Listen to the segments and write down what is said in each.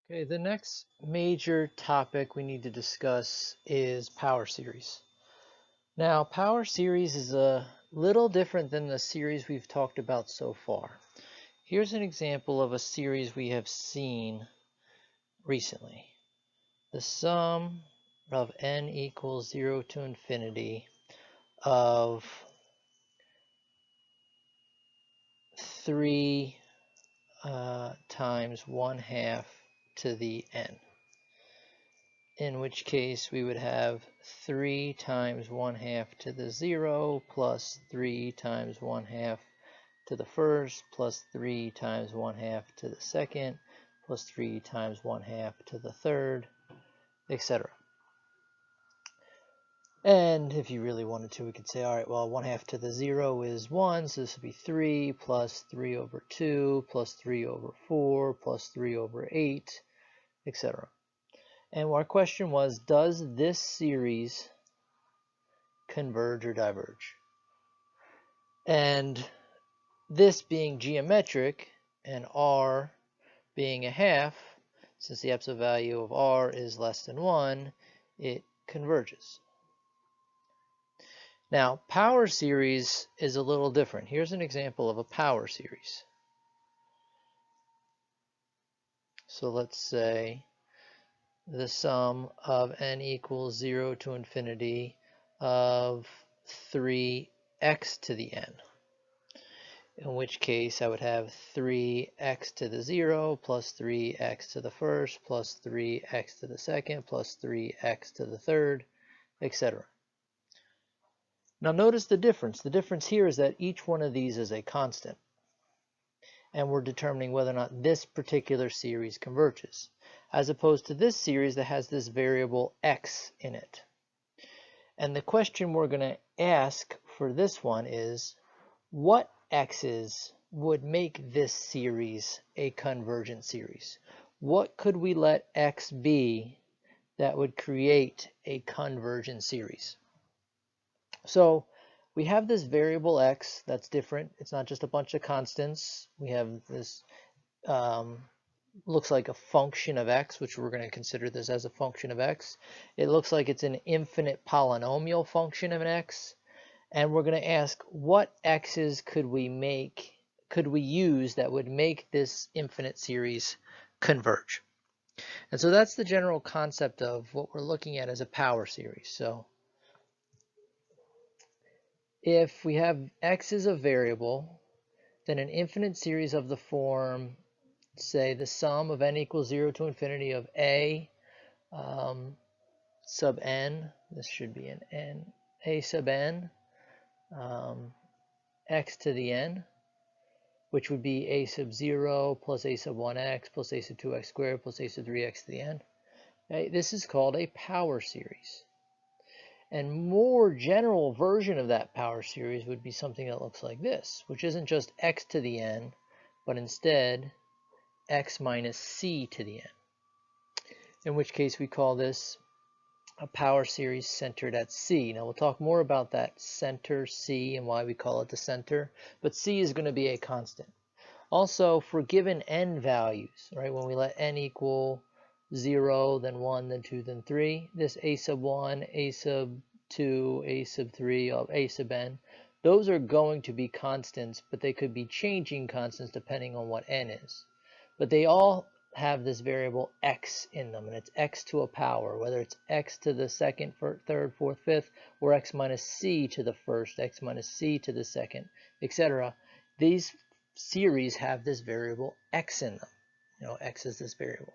Okay, the next major topic we need to discuss is power series. Now, power series is a little different than the series we've talked about so far. Here's an example of a series we have seen recently. The sum of n equals 0 to infinity of 3 times 1/2 to the n. In which case we would have 3 times 1/2 to the 0 plus 3 times 1/2 to the first plus 3 times 1/2 to the second plus 3 times 1/2 to the third, etc. And if you really wanted to, we could say, all right, well, 1/2 to the 0 is 1, so this would be 3 plus 3 over 2 plus 3 over 4 plus 3 over 8, etc. And our question was, does this series converge or diverge? And this being geometric and r being a half, since the absolute value of r is less than 1, it converges. Now, power series is a little different. Here's an example of a power series. So let's say the sum of n equals 0 to infinity of 3x to the n. In which case I would have 3x to the 0 plus 3x to the first plus 3x to the second plus 3x to the third, etc. Now notice the difference. The difference here is that each one of these is a constant. And we're determining whether or not this particular series converges, as opposed to this series that has this variable x in it. And the question we're going to ask for this one is, what x's would make this series a convergent series? What could we let x be that would create a convergent series? So we have this variable x that's different. It's not just a bunch of constants. We have this looks like a function of x, which we're going to consider this as a function of x. It looks like it's an infinite polynomial function of an x. And we're going to ask, what x's could we use that would make this infinite series converge? And so that's the general concept of what we're looking at as a power series. So if we have x is a variable, then an infinite series of the form, say the sum of n equals 0 to infinity of a sub n, this should be an n, a sub n, x to the n, which would be a sub 0 plus a sub 1x plus a sub 2x squared plus a sub 3x to the n. Okay, this is called a power series. And more general version of that power series would be something that looks like this, which isn't just x to the n, but instead x minus c to the n. In which case we call this a power series centered at c. Now we'll talk more about that center c and why we call it the center, but c is going to be a constant. Also, for given n values, right, when we let n equal 0, then 1, then 2, then 3, this a sub 1, a sub 2, a sub 3, of a sub n, those are going to be constants, but they could be changing constants depending on what n is. But they all have this variable x in them, and it's x to a power, whether it's x to the second, third, fourth, fifth, or x minus c to the first, x minus c to the second, etc. These series have this variable x in them. X is this variable.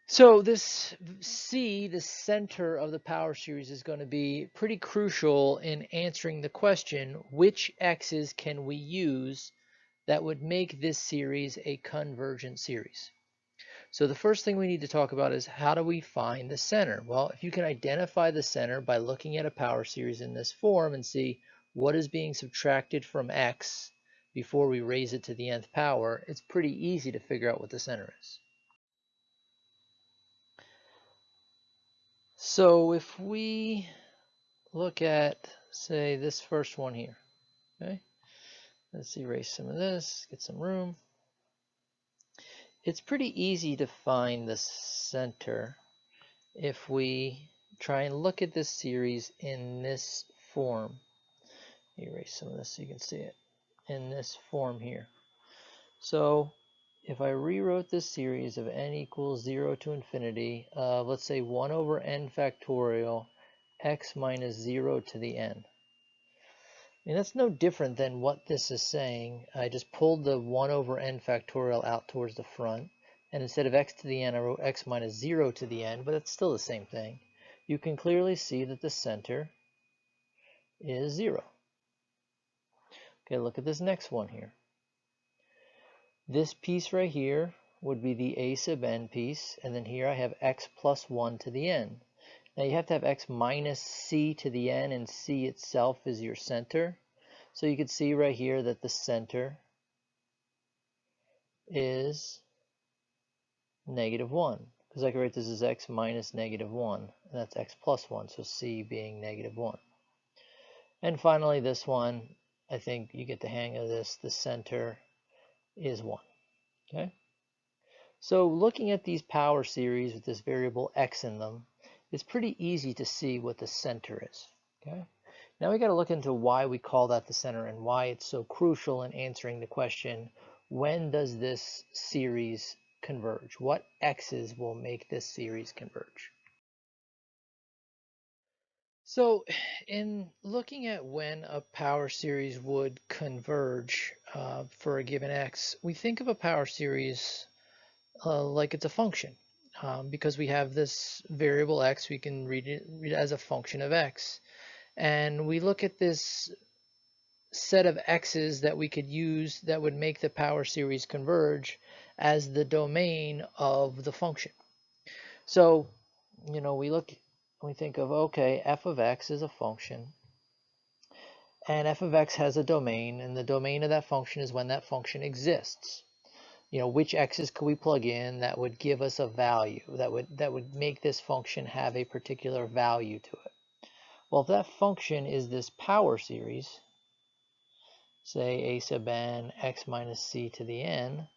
So this C, the center of the power series, is going to be pretty crucial in answering the question, which x's can we use that would make this series a convergent series? So the first thing we need to talk about is, how do we find the center? Well, if you can identify the center by looking at a power series in this form and see what is being subtracted from x before we raise it to the nth power, it's pretty easy to figure out what the center is. So if we look at, say, this first one here, okay? Let's erase some of this, get some room. it's pretty easy to find the center if we try and look at this series in this form. Erase some of this so you can see it in this form here. So if I rewrote this series of n equals 0 to infinity, let's say 1 over n factorial x minus 0 to the n. I mean, that's no different than what this is saying. I just pulled the 1 over n factorial out towards the front, and instead of x to the n, I wrote x minus 0 to the n, but it's still the same thing. You can clearly see that the center is 0. Okay, look at this next one here. This piece right here would be the a sub n piece, and then here I have x plus 1 to the n. Now you have to have x minus c to the n, and c itself is your center. So you can see right here that the center is negative 1, because I can write this as x minus negative 1, and that's x plus 1, so c being negative 1. And finally this one, I think you get the hang of this, the center is 1. Okay? So looking at these power series with this variable x in them, it's pretty easy to see what the center is. Okay? Now we got to look into why we call that the center and why it's so crucial in answering the question, when does this series converge? What x's will make this series converge? So in looking at when a power series would converge for a given x, we think of a power series like it's a function. Because we have this variable x, we can read it as a function of x. And we look at this set of x's that we could use that would make the power series converge as the domain of the function. So, you know, we think of, okay, f of x is a function, and f of x has a domain, and the domain of that function is when that function exists. You know, which x's could we plug in that would give us a value, that would make this function have a particular value to it. Well, if that function is this power series, say a sub n x minus c to the n,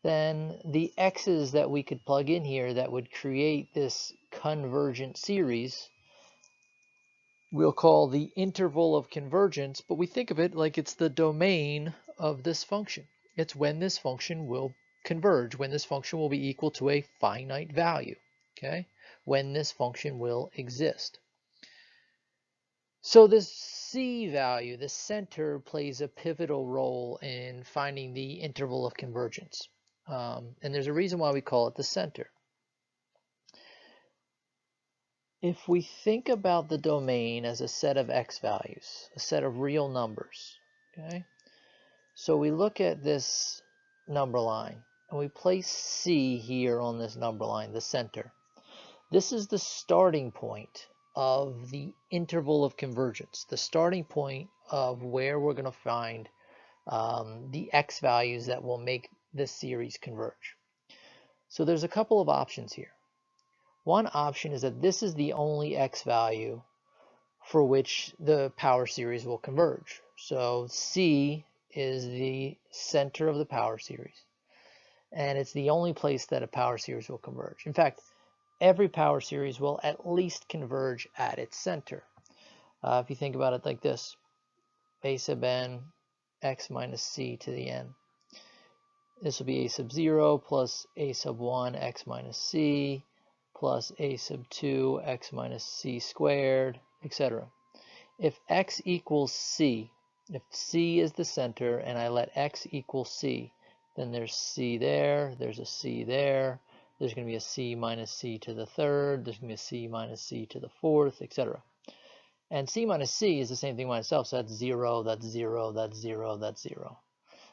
then the x's that we could plug in here that would create this convergent series we'll call the interval of convergence, but we think of it like it's the domain of this function. It's when this function will converge, when this function will be equal to a finite value, okay? When this function will exist. So this c value, the center, plays a pivotal role in finding the interval of convergence. And there's a reason why we call it the center. If we think about the domain as a set of x values, a set of real numbers, okay? So we look at this number line, and we place c here on this number line, the center. This is the starting point of the interval of convergence, the starting point of where we're going to find the x values that will make this series converge. So there's a couple of options here. One option is that this is the only x value for which the power series will converge. So C is the center of the power series, and it's the only place that a power series will converge. In fact, every power series will at least converge at its center. If you think about it like this, a sub n x minus c to the n. This will be a sub 0 plus a sub 1 x minus c plus a sub 2 x minus c squared, etc. If x equals c, if c is the center and I let x equal c, then there's c there, there's a c there, there's going to be a c minus c to the third, there's going to be a c minus c to the fourth, etc. And c minus c is the same thing by itself, so that's 0, that's 0, that's 0, that's 0.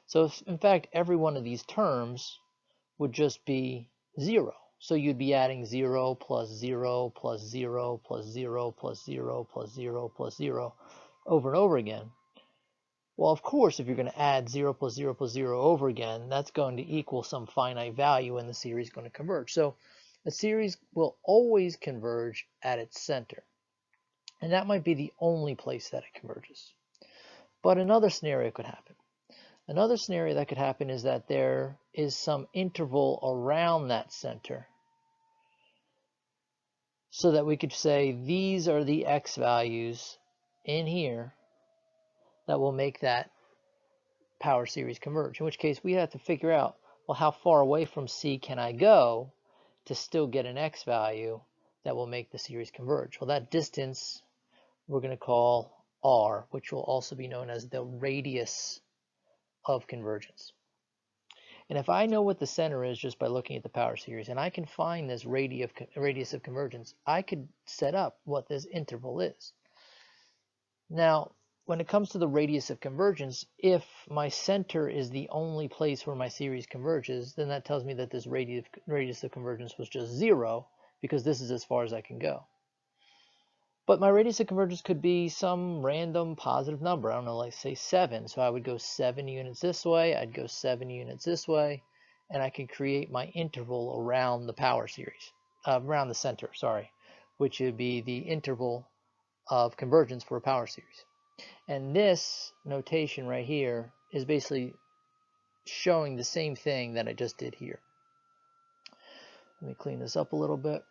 So in fact, every one of these terms would just be 0. So you'd be adding 0 plus 0 plus 0 plus 0 plus 0 plus 0 plus 0 over and over again. Well, of course, if you're going to add 0 plus 0 plus 0 over again, that's going to equal some finite value and the series is going to converge. So a series will always converge at its center. And that might be the only place that it converges. But another scenario could happen. Another scenario that could happen is that there is some interval around that center, so that we could say these are the x values in here that will make that power series converge, in which case we have to figure out, well, how far away from C can I go to still get an x value that will make the series converge? Well, that distance we're going to call r, which will also be known as the radius of convergence. And if I know what the center is just by looking at the power series, and I can find this radius of convergence, I could set up what this interval is. Now, when it comes to the radius of convergence, if my center is the only place where my series converges, then that tells me that this radius of convergence was just 0, because this is as far as I can go. But my radius of convergence could be some random positive number. I don't know, like say 7. So I would go 7 units this way, I'd go 7 units this way, and I could create my interval around the power series, around the center, sorry, which would be the interval of convergence for a power series. And this notation right here is basically showing the same thing that I just did here. Let me clean this up a little bit.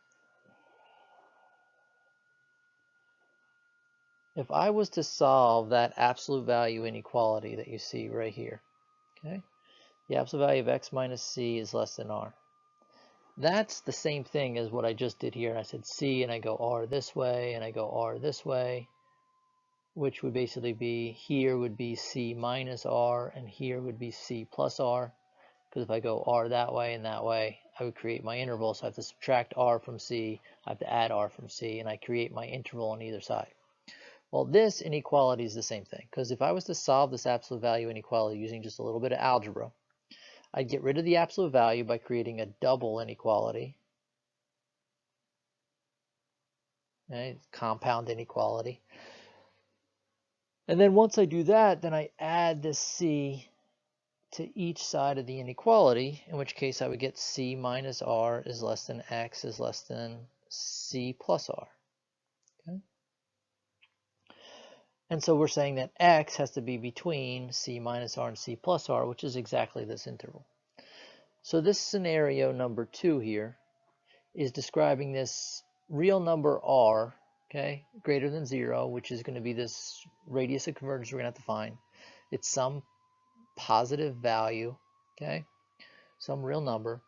If I was to solve that absolute value inequality that you see right here, okay, the absolute value of x minus c is less than r. That's the same thing as what I just did here. I said c and I go r this way and I go r this way, which would basically be, here would be c minus r and here would be c plus r, because if I go r that way and that way, I would create my interval. So I have to subtract r from c, I have to add r from c, and I create my interval on either side. Well, this inequality is the same thing, because if I was to solve this absolute value inequality using just a little bit of algebra, I'd get rid of the absolute value by creating a double inequality, okay? Compound inequality. And then once I do that, then I add this c to each side of the inequality, in which case I would get c minus r is less than x is less than c plus r. Okay? And so we're saying that x has to be between c minus r and c plus r, which is exactly this interval. So this scenario number 2 here is describing this real number r, okay, greater than 0, which is going to be this radius of convergence we're going to have to find. It's some positive value, okay, some real number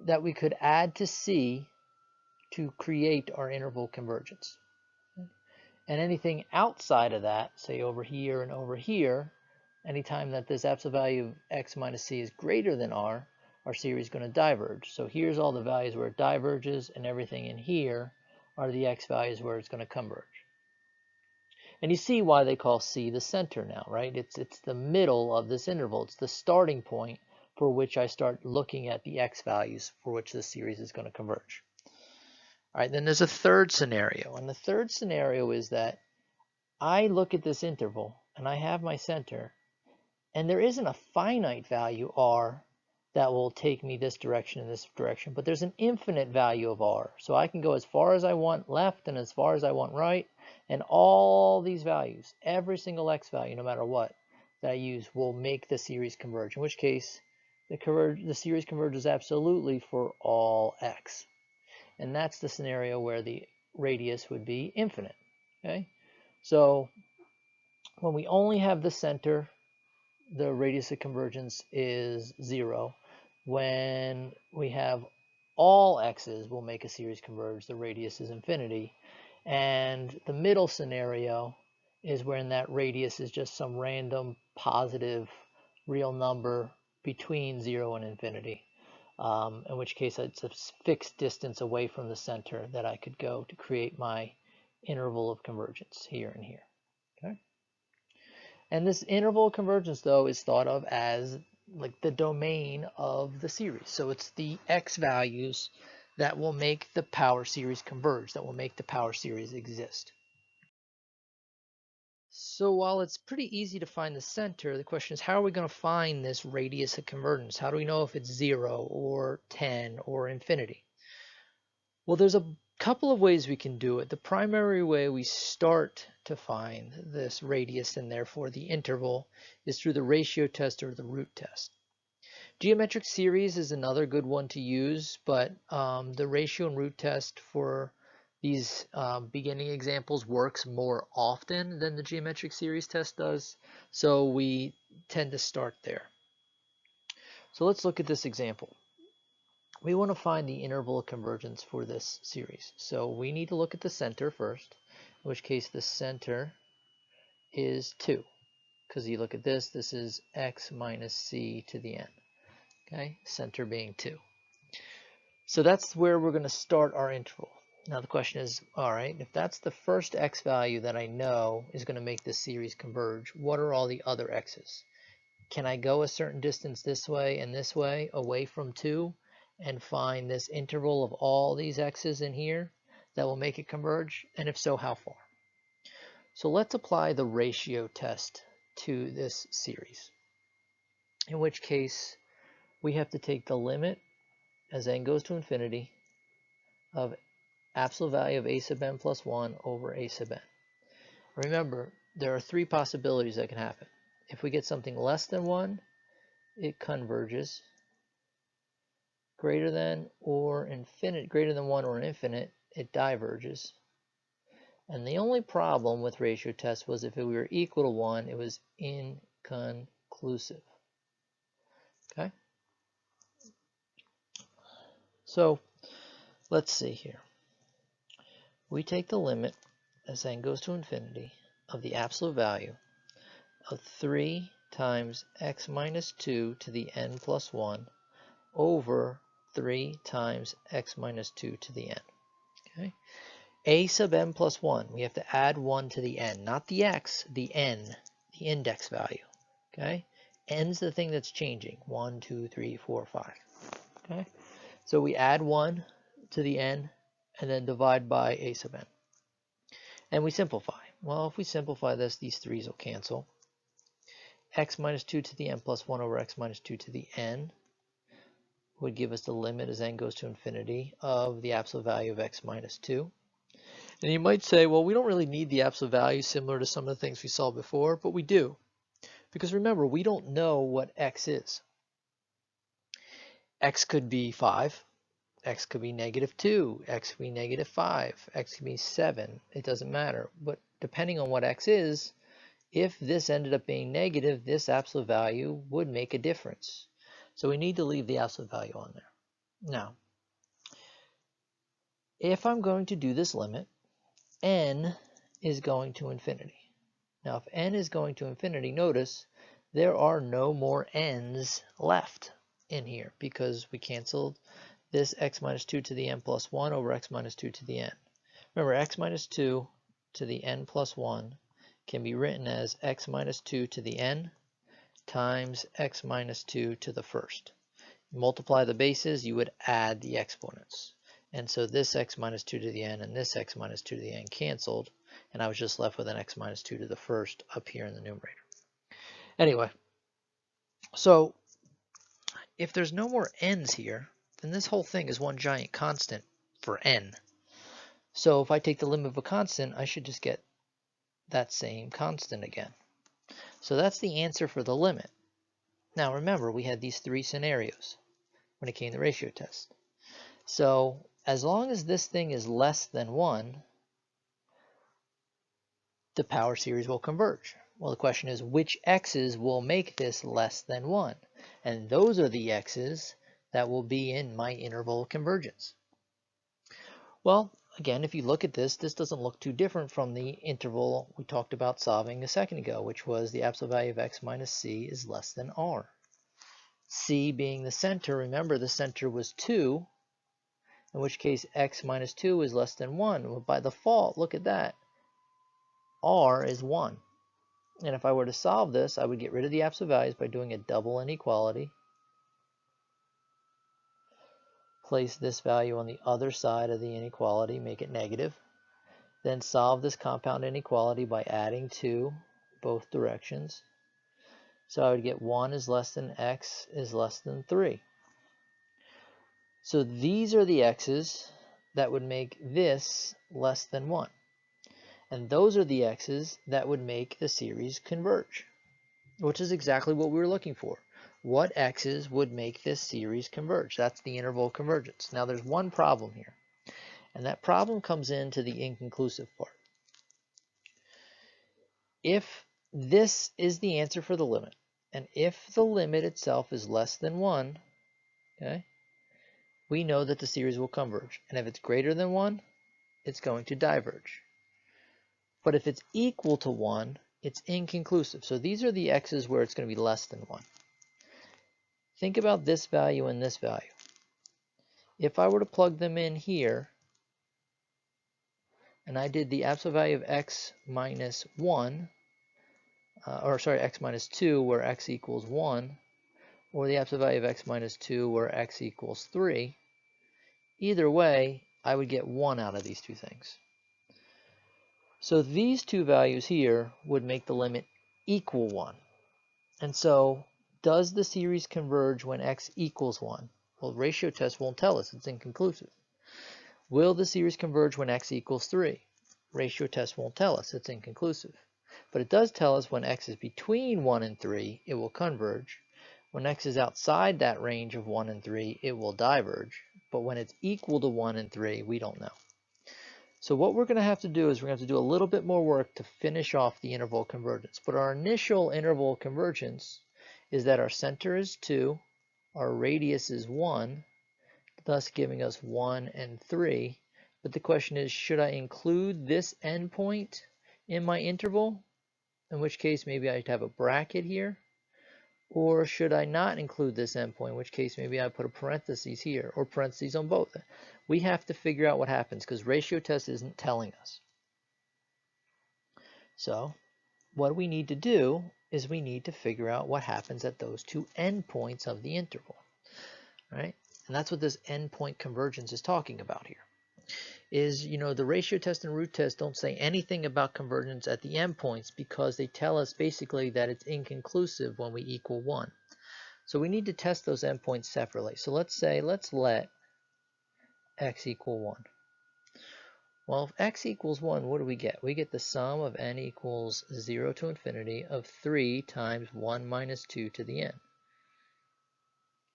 that we could add to c to create our interval convergence. And anything outside of that, say over here and over here, anytime that this absolute value of x minus c is greater than r, our series is going to diverge. So here's all the values where it diverges, and everything in here are the x values where it's going to converge. And you see why they call c the center now, right? It's the middle of this interval. It's the starting point for which I start looking at the x values for which the series is going to converge. All right, then there's a third scenario. And the third scenario is that I look at this interval and I have my center, and there isn't a finite value r that will take me this direction and this direction, but there's an infinite value of r. So I can go as far as I want left and as far as I want right, and all these values, every single x value, no matter what, that I use will make the series converge, in which case the series converges absolutely for all x. And that's the scenario where the radius would be infinite. Okay, so when we only have the center, the radius of convergence is 0. When we have all x's, we'll make a series converge. The radius is infinity. And the middle scenario is when that radius is just some random positive real number between 0 and infinity. In which case it's a fixed distance away from the center that I could go to create my interval of convergence here and here. Okay? And this interval of convergence, though, is thought of as like the domain of the series. So it's the x values that will make the power series converge, that will make the power series exist. So while it's pretty easy to find the center, the question is, how are we going to find this radius of convergence? How do we know if it's 0 or 10 or infinity? Well, there's a couple of ways we can do it. The primary way we start to find this radius, and therefore the interval, is through the ratio test or the root test. Geometric series is another good one to use, but the ratio and root test for these beginning examples works more often than the geometric series test does, so we tend to start there. So let's look at this example. We want to find the interval of convergence for this series. So we need to look at the center first, in which case the center is 2. Because you look at this, this is x minus c to the n. Okay, center being 2. So that's where we're going to start our interval. Now the question is, all right, if that's the first x value that I know is going to make this series converge, what are all the other x's? Can I go a certain distance this way and this way away from 2 and find this interval of all these x's in here that will make it converge? And if so, how far? So let's apply the ratio test to this series, in which case we have to take the limit as n goes to infinity of absolute value of a sub n plus 1 over a sub n. Remember, there are 3 possibilities that can happen. If we get something less than 1, it converges. Greater than or infinite, greater than 1 or infinite, it diverges. And the only problem with ratio test was if we were equal to 1, it was inconclusive. Okay? So let's see here. We take the limit as n goes to infinity of the absolute value of 3 times x minus 2 to the n plus 1 over 3 times x minus 2 to the n. Okay? A sub n plus 1, we have to add 1 to the n, not the x, the n, the index value. Okay? N's the thing that's changing. 1, 2, 3, 4, 5. Okay? So we add 1 to the n and then divide by a sub n. And we simplify. Well, if we simplify this, these 3's will cancel. X minus 2 to the n plus 1 over x minus 2 to the n would give us the limit as n goes to infinity of the absolute value of x minus 2. And you might say, well, we don't really need the absolute value similar to some of the things we saw before, but we do. Because remember, we don't know what x is. X could be 5, x could be negative 2, x could be negative 5, x could be 7. It doesn't matter. But depending on what x is, if this ended up being negative, this absolute value would make a difference. So we need to leave the absolute value on there. Now, if I'm going to do this limit, n is going to infinity. Now, if n is going to infinity, notice there are no more n's left in here because we canceled this x minus 2 to the n plus 1 over x minus 2 to the n. Remember, x minus 2 to the n plus 1 can be written as x minus 2 to the n times x minus 2 to the first. Multiply the bases, you would add the exponents. And so this x minus 2 to the n and this x minus 2 to the n canceled, and I was just left with an x minus 2 to the first up here in the numerator. Anyway, so if there's no more n's here, then this whole thing is one giant constant for n. So if I take the limit of a constant, I should just get that same constant again. So that's the answer for the limit. Now remember, we had these 3 scenarios when it came to the ratio test. So as long as this thing is less than 1, the power series will converge. Well, the question is, which x's will make this less than 1? And those are the x's that will be in my interval of convergence. Well, again, if you look at this, this doesn't look too different from the interval we talked about solving a second ago, which was the absolute value of x minus c is less than r. C being the center, remember the center was 2, in which case x minus 2 is less than 1. Well, by default, look at that. R is 1. And if I were to solve this, I would get rid of the absolute values by doing a double inequality. Place this value on the other side of the inequality, make it negative. Then solve this compound inequality by adding 2 both directions. So I would get 1 is less than x is less than 3. So these are the x's that would make this less than 1. And those are the x's that would make the series converge, which is exactly what we were looking for. What x's would make this series converge? That's the interval of convergence. Now there's one problem here, and that problem comes into the inconclusive part. If this is the answer for the limit, and if the limit itself is less than 1, okay, we know that the series will converge. And if it's greater than 1, it's going to diverge. But if it's equal to 1, it's inconclusive. So these are the x's where it's going to be less than 1. Think about this value and this value. If I were to plug them in here, and I did the absolute value of x minus 1, x minus 2, where x equals 1, or the absolute value of x minus 2, where x equals 3, either way, I would get 1 out of these two things. So these two values here would make the limit equal 1. And so, does the series converge when x equals 1? Well, ratio test won't tell us. It's inconclusive. Will the series converge when x equals 3? Ratio test won't tell us. It's inconclusive. But it does tell us when x is between 1 and 3, it will converge. When x is outside that range of 1 and 3, it will diverge. But when it's equal to 1 and 3, we don't know. So what we're going to have to do is we're going to have to do a little bit more work to finish off the interval convergence. But our initial interval convergence is that our center is 2, our radius is 1, thus giving us 1 and 3. But the question is, should I include this endpoint in my interval? In which case maybe I'd have a bracket here. Or should I not include this endpoint, in which case maybe I put a parentheses here, or parentheses on both. We have to figure out what happens because ratio test isn't telling us. So what we need to do is we need to figure out what happens at those two endpoints of the interval, right? And that's what this endpoint convergence is talking about here. Is, the ratio test and root test don't say anything about convergence at the endpoints because they tell us basically that it's inconclusive when we equal 1. So we need to test those endpoints separately. So let's let x equal 1. Well, if x equals 1, what do we get? We get the sum of n equals 0 to infinity of 3 times 1 minus 2 to the n,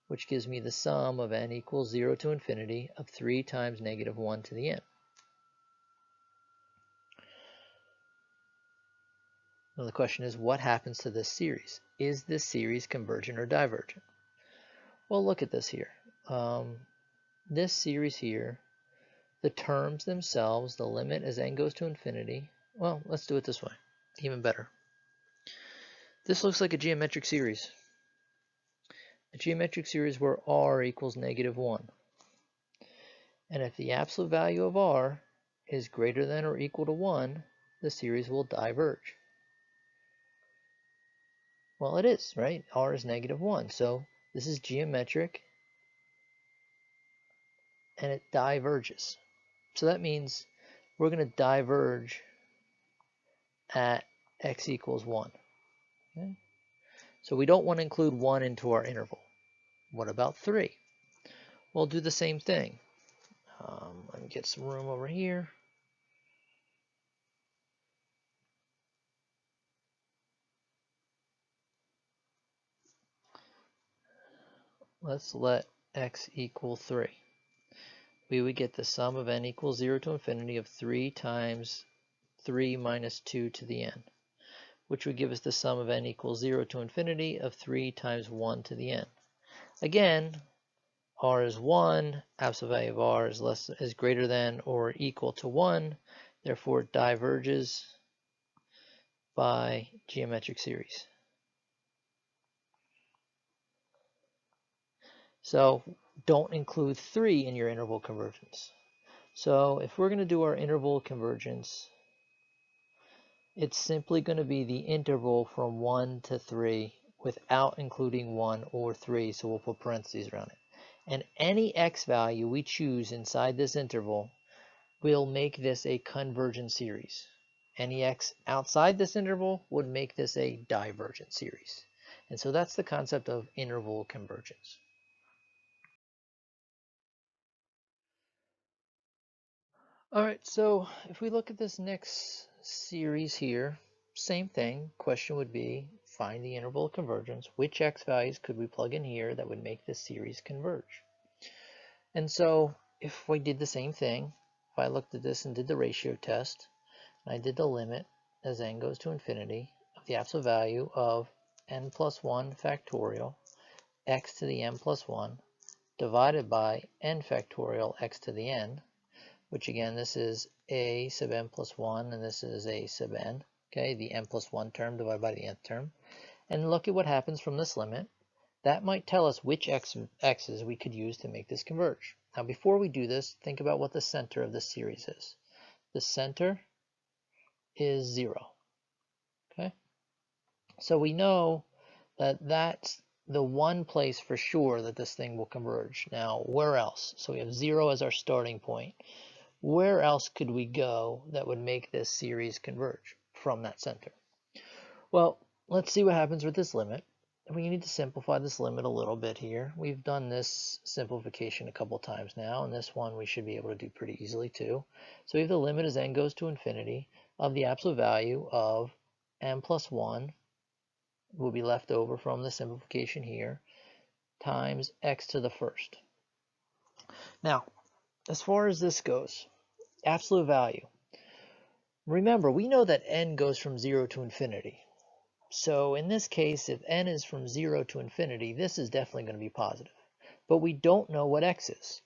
which gives me the sum of n equals 0 to infinity of 3 times negative 1 to the n. Now the question is, what happens to this series? Is this series convergent or divergent? Well, look at this here. This series here, the terms themselves, the limit as n goes to infinity. Well, let's do it this way, even better. This looks like a geometric series. A geometric series where r equals negative 1. And if the absolute value of r is greater than or equal to 1, the series will diverge. Well, it is, right? R is negative 1. So this is geometric, and it diverges. So that means we're going to diverge at x equals 1. Okay? So we don't want to include 1 into our interval. What about 3? We'll do the same thing. Let me get some room over here. Let's let x equal 3. We would get the sum of n equals 0 to infinity of 3 times 3 minus 2 to the n, which would give us the sum of n equals 0 to infinity of 3 times 1 to the n. Again, r is 1, absolute value of r is greater than or equal to 1, therefore it diverges by geometric series. So don't include 3 in your interval convergence. So if we're going to do our interval convergence, it's simply going to be the interval from 1 to 3 without including 1 or 3, so we'll put parentheses around it. And any x value we choose inside this interval will make this a convergent series. Any x outside this interval would make this a divergent series. And so that's the concept of interval convergence. All right, so if we look at this next series here, same thing. Question would be, find the interval of convergence. Which x values could we plug in here that would make this series converge? And so if we did the same thing, if I looked at this and did the ratio test, and I did the limit as n goes to infinity of the absolute value of n plus 1 factorial x to the n plus 1 divided by n factorial x to the n, which again, this is a sub n plus 1, and this is a sub n, okay, the n plus 1 term divided by the nth term. And look at what happens from this limit. That might tell us which x's we could use to make this converge. Now, before we do this, think about what the center of this series is. The center is 0, okay? So we know that that's the one place for sure that this thing will converge. Now, where else? So we have 0 as our starting point. Where else could we go that would make this series converge from that center? Well, let's see what happens with this limit. We need to simplify this limit a little bit here. We've done this simplification a couple times now, and this one we should be able to do pretty easily too. So we have the limit as n goes to infinity of the absolute value of n plus 1 will be left over from the simplification here times x to the first. Now, as far as this goes, absolute value. Remember, we know that n goes from 0 to infinity. So in this case, if n is from 0 to infinity, this is definitely going to be positive. But we don't know what x is.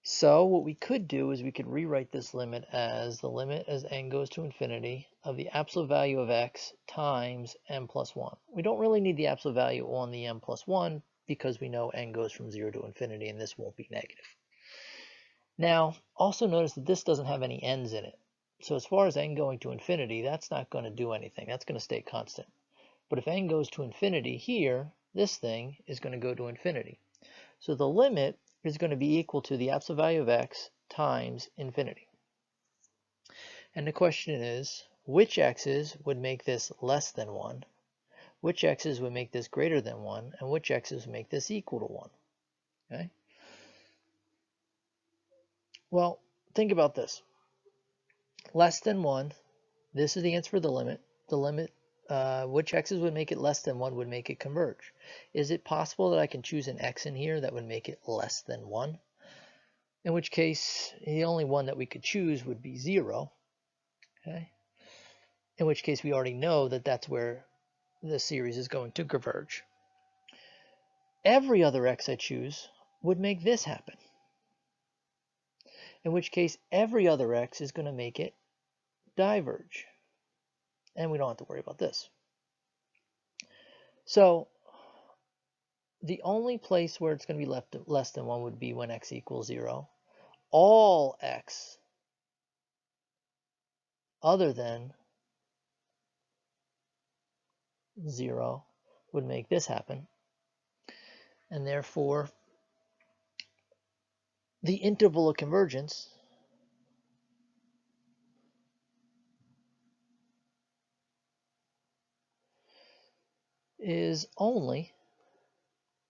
So what we could do is we could rewrite this limit as the limit as n goes to infinity of the absolute value of x times n plus 1. We don't really need the absolute value on the n plus 1 because we know n goes from 0 to infinity and this won't be negative. Now, also notice that this doesn't have any n's in it. So as far as n going to infinity, that's not going to do anything. That's going to stay constant. But if n goes to infinity here, this thing is going to go to infinity. So the limit is going to be equal to the absolute value of x times infinity. And the question is, which x's would make this less than 1? Which x's would make this greater than 1? And which x's would make this equal to 1? Okay? Well, think about this. Less than 1, this is the answer for the limit. The limit, which x's would make it less than 1 would make it converge. Is it possible that I can choose an x in here that would make it less than 1? In which case, the only one that we could choose would be 0. Okay? In which case, we already know that that's where the series is going to converge. Every other x I choose would make this happen. In which case, every other x is going to make it diverge. And we don't have to worry about this. So the only place where it's going to be less than 1 would be when x equals 0. All x other than 0 would make this happen. And therefore, the interval of convergence is only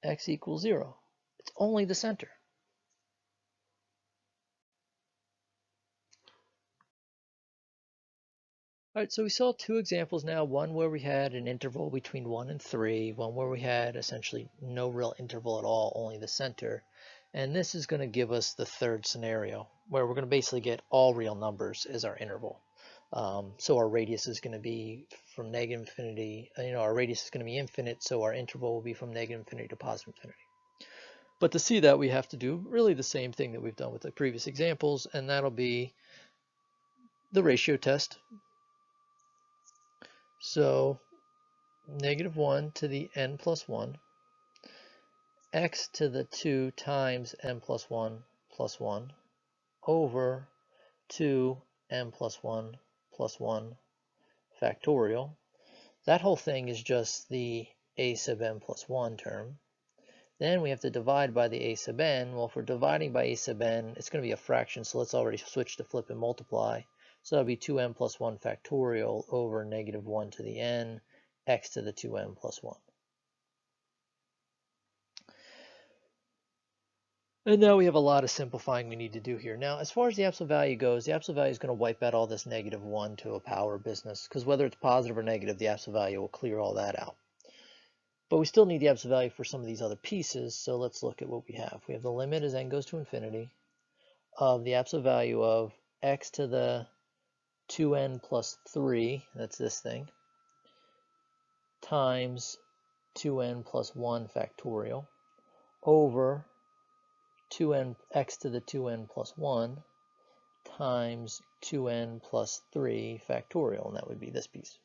x equals 0. It's only the center. All right, so we saw two examples now, one where we had an interval between 1 and 3, one where we had essentially no real interval at all, only the center. And this is going to give us the third scenario, where we're going to basically get all real numbers as our interval. So our radius is going to be from negative infinity, our radius is going to be infinite, so our interval will be from negative infinity to positive infinity. But to see that, we have to do really the same thing that we've done with the previous examples, and that'll be the ratio test. So negative 1 to the n plus 1, x to the 2 times n plus 1 over 2 n plus 1 factorial. That whole thing is just the a sub n plus 1 term. Then we have to divide by the a sub n. Well, if we're dividing by a sub n, it's going to be a fraction, so let's already switch to flip and multiply. So that'll be 2n plus 1 factorial over negative 1 to the n, x to the 2n plus 1. And now we have a lot of simplifying we need to do here. Now, as far as the absolute value goes, the absolute value is going to wipe out all this -1 to a power business, because whether it's positive or negative, the absolute value will clear all that out. But we still need the absolute value for some of these other pieces, so let's look at what we have. We have the limit as n goes to infinity of the absolute value of x to the 2n plus 3, that's this thing, times 2n plus 1 factorial over 2n x to the 2n plus 1 times 2n plus 3 factorial, and that would be this piece.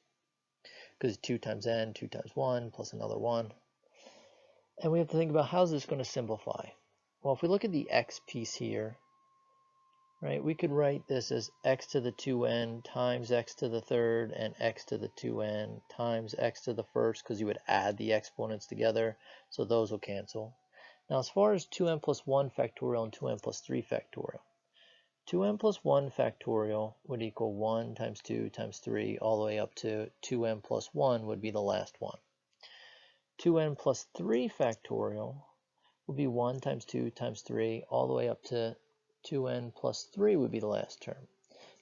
Because 2 times n, 2 times 1, plus another 1. And we have to think about how's this going to simplify. Well, if we look at the x piece here, right, we could write this as x to the 2n times x to the third and x to the 2n times x to the first, because you would add the exponents together, so those will cancel. Now, as far as 2n plus 1 factorial and 2n plus 3 factorial, 2n plus 1 factorial would equal 1 times 2 times 3 all the way up to 2n plus 1 would be the last one. 2n plus 3 factorial would be 1 times 2 times 3 all the way up to 2n plus 3 would be the last term.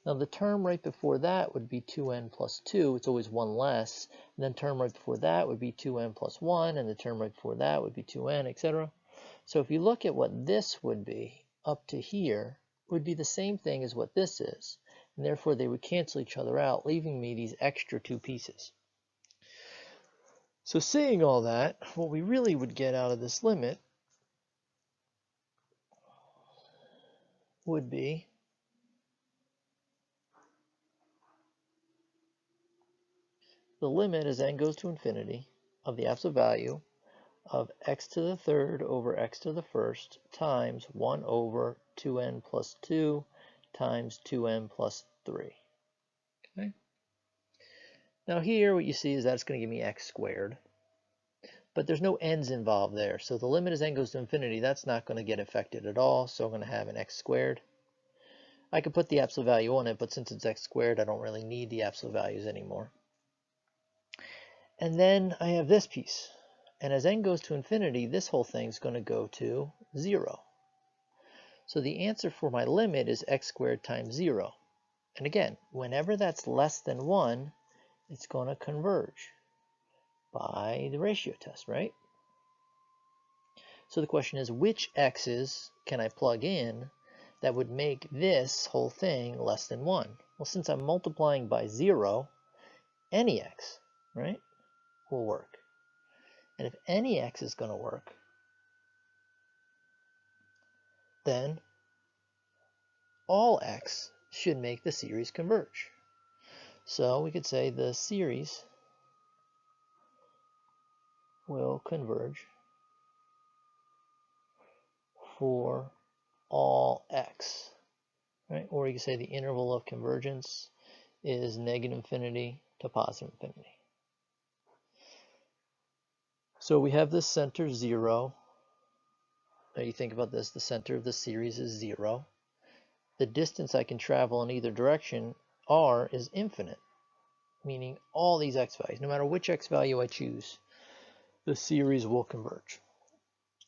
Now the term right before that would be 2n plus 2, it's always one less, and then term right before that would be 2n plus 1, and the term right before that would be 2n, etc. So if you look at what this would be up to here, would be the same thing as what this is, and therefore they would cancel each other out, leaving me these extra two pieces. So seeing all that, what we really would get out of this limit would be the limit as n goes to infinity of the absolute value of x to the third over x to the first times 1 over 2n plus 2 times 2n plus 3. Okay. Now here what you see is that it's going to give me x squared. But there's no n's involved there. So the limit as n goes to infinity, that's not going to get affected at all. So I'm going to have an x squared. I could put the absolute value on it, but since it's x squared, I don't really need the absolute values anymore. And then I have this piece. And as n goes to infinity, this whole thing's going to go to 0. So the answer for my limit is x squared times 0. And again, whenever that's less than 1, it's going to converge by the ratio test, right? So the question is, which x's can I plug in that would make this whole thing less than 1? Well, since I'm multiplying by 0, any x, right, will work. And if any x is going to work, then all x should make the series converge. So we could say the series will converge for all x, right? Or you could say the interval of convergence is -infinity to positive infinity. So we have this center 0. Now you think about this, the center of the series is 0. The distance I can travel in either direction, r, is infinite, meaning all these x values, no matter which x value I choose, the series will converge.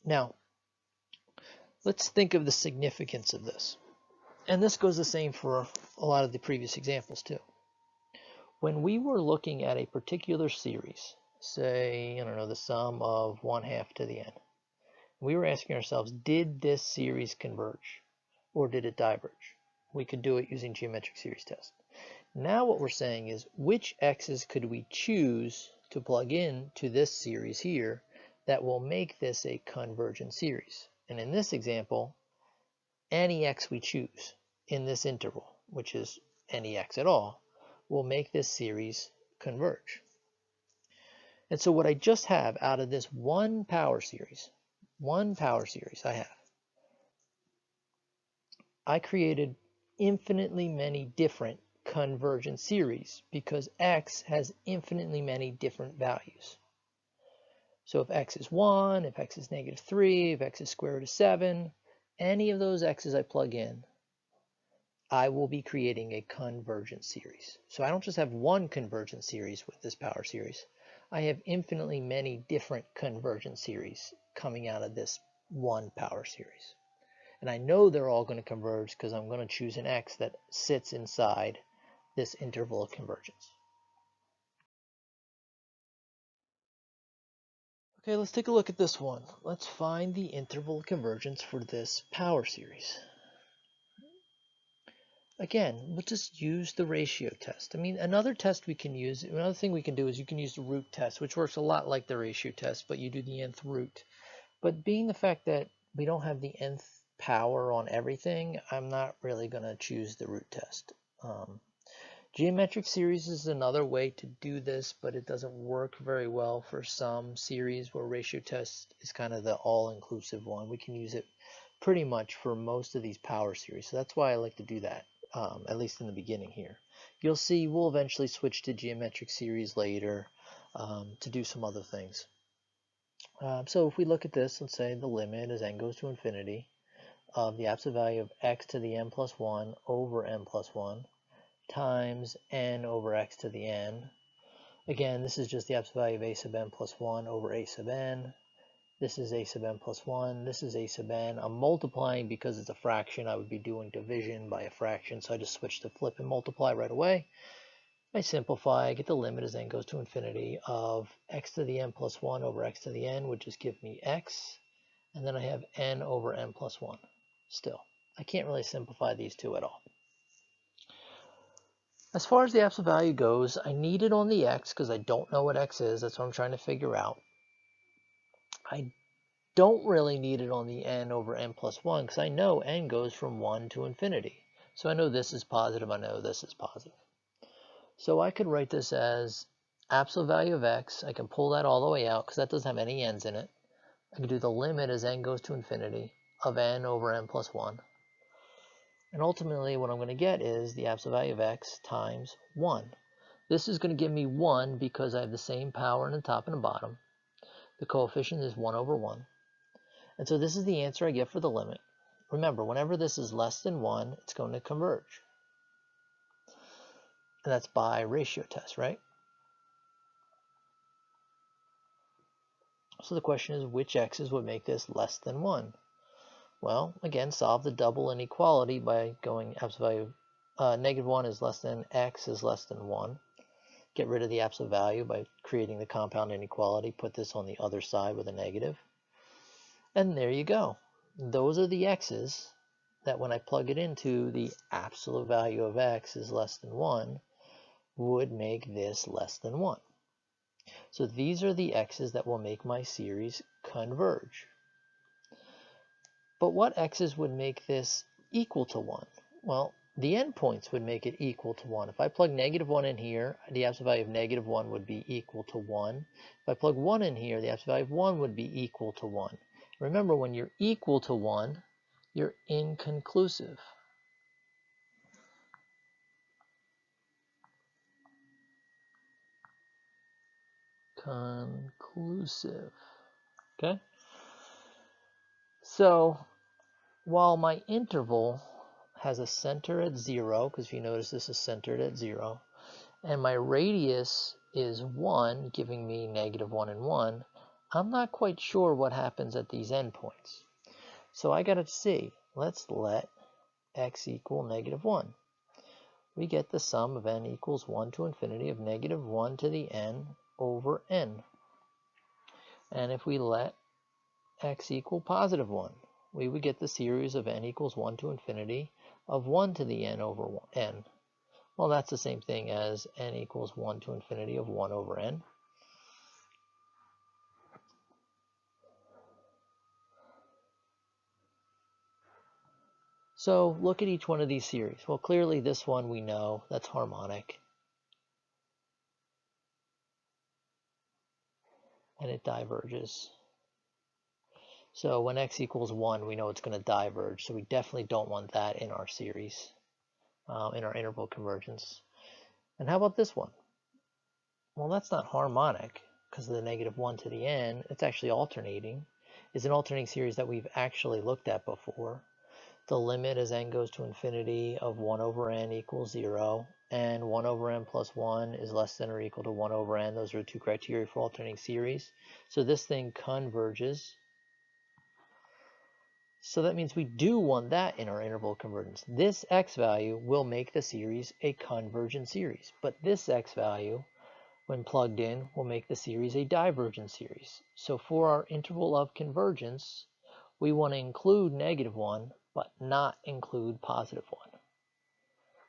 Now, let's think of the significance of this. And this goes the same for a lot of the previous examples too. When we were looking at a particular series, say, I don't know, the sum of 1/2 to the n, we were asking ourselves, did this series converge or did it diverge? We could do it using geometric series test. Now what we're saying is, which x's could we choose to plug in to this series here that will make this a convergent series? And in this example, any x we choose in this interval, which is any x at all, will make this series converge. And so what I just have out of this one power series I created infinitely many different convergent series because x has infinitely many different values. So if x is 1, if x is -3, if x is square root of 7, any of those x's I plug in, I will be creating a convergent series. So I don't just have one convergent series with this power series. I have infinitely many different convergent series coming out of this one power series. And I know they're all going to converge because I'm going to choose an x that sits inside this interval of convergence. Okay, let's take a look at this one. Let's find the interval of convergence for this power series. Again, we'll just use the ratio test. I mean, another thing we can do is you can use the root test, which works a lot like the ratio test, but you do the nth root. But being the fact that we don't have the nth power on everything, I'm not really going to choose the root test. Geometric series is another way to do this, but it doesn't work very well for some series where ratio test is kind of the all-inclusive one. We can use it pretty much for most of these power series, so that's why I like to do that, at least in the beginning here. You'll see we'll eventually switch to geometric series later to do some other things. So if we look at this, let's say the limit as n goes to infinity of the absolute value of x to the n plus 1 over n plus 1 times n over x to the n. Again, this is just the absolute value of a sub n plus 1 over a sub n. This is a sub n plus 1. This is a sub n. I'm multiplying because it's a fraction. I would be doing division by a fraction, so I just switch to flip and multiply right away. I simplify, I get the limit as n goes to infinity of x to the n plus 1 over x to the n, would just give me x. And then I have n over n plus 1 still. I can't really simplify these two at all. As far as the absolute value goes, I need it on the x because I don't know what x is. That's what I'm trying to figure out. I don't really need it on the n over n plus 1 because I know n goes from 1 to infinity. So I know this is positive. I know this is positive. So I could write this as absolute value of x. I can pull that all the way out because that doesn't have any n's in it. I can do the limit as n goes to infinity of n over n plus 1. And ultimately what I'm going to get is the absolute value of x times 1. This is going to give me 1 because I have the same power in the top and the bottom. The coefficient is 1 over 1. And so this is the answer I get for the limit. Remember, whenever this is less than 1, it's going to converge. And that's by ratio test, right? So the question is, which x's would make this less than 1? Well, again, solve the double inequality by going absolute value negative 1 is less than x is less than 1. Get rid of the absolute value by creating the compound inequality. Put this on the other side with a negative. And there you go. Those are the x's that when I plug it into the absolute value of x is less than 1 would make this less than 1. So these are the x's that will make my series converge. But what x's would make this equal to 1? Well, the endpoints would make it equal to 1. If I plug negative 1 in here, the absolute value of negative 1 would be equal to 1. If I plug 1 in here, the absolute value of 1 would be equal to 1. Remember, when you're equal to 1, you're inconclusive. Conclusive. Okay? So, while my interval has a center at 0, because if you notice this is centered at 0, and my radius is 1, giving me negative 1 and 1, I'm not quite sure what happens at these endpoints. So I got to see. Let's let x equal negative 1. We get the sum of n equals 1 to infinity of negative 1 to the n over n. And if we let x equal positive 1, we would get the series of n equals 1 to infinity of 1 to the n over n. Well, that's the same thing as n equals 1 to infinity of 1 over n. So look at each one of these series. Well, clearly this one we know, that's harmonic. And it diverges. So when x equals 1, we know it's going to diverge. So we definitely don't want that in our series, in our interval convergence. And how about this one? Well, that's not harmonic because of the negative 1 to the n. It's actually alternating. It's an alternating series that we've actually looked at before. The limit as n goes to infinity of 1 over n equals 0, and 1 over n plus 1 is less than or equal to 1 over n. Those are two criteria for alternating series. So this thing converges. So that means we do want that in our interval of convergence. This x value will make the series a convergent series, but this x value, when plugged in, will make the series a divergent series. So for our interval of convergence, we want to include -1, but not include +1.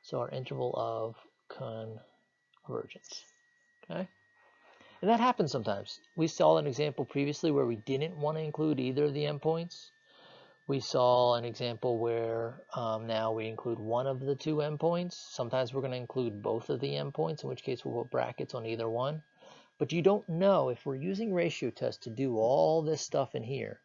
So our interval of convergence. Okay? And that happens sometimes. We saw an example previously where we didn't want to include either of the endpoints. We saw an example where now we include one of the two endpoints. Sometimes we're going to include both of the endpoints, in which case we'll put brackets on either one. But you don't know if we're using ratio test to do all this stuff in here.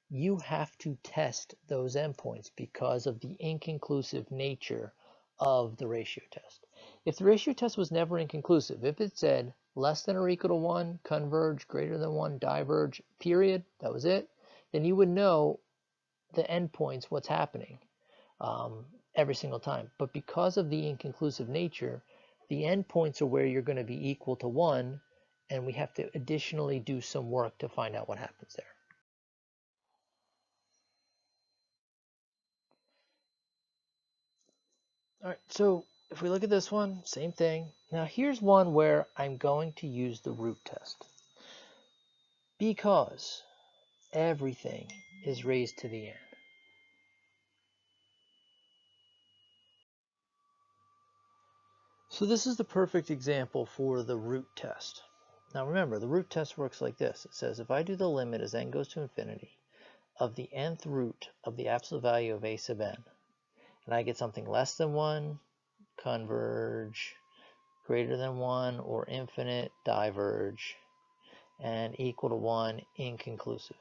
You have to test those endpoints because of the inconclusive nature of the ratio test. If the ratio test was never inconclusive, if it said less than or equal to 1, converge, greater than 1, diverge, period, that was it, then you would know the endpoints, what's happening every single time. But because of the inconclusive nature, the endpoints are where you're going to be equal to 1, and we have to additionally do some work to find out what happens there. All right, so if we look at this one, same thing. Now here's one where I'm going to use the root test because everything is raised to the n. So this is the perfect example for the root test. Now remember, the root test works like this. It says if I do the limit as n goes to infinity of the nth root of the absolute value of a sub n, and I get something less than 1, converge, greater than 1 or infinite, diverge, and equal to 1, inconclusive.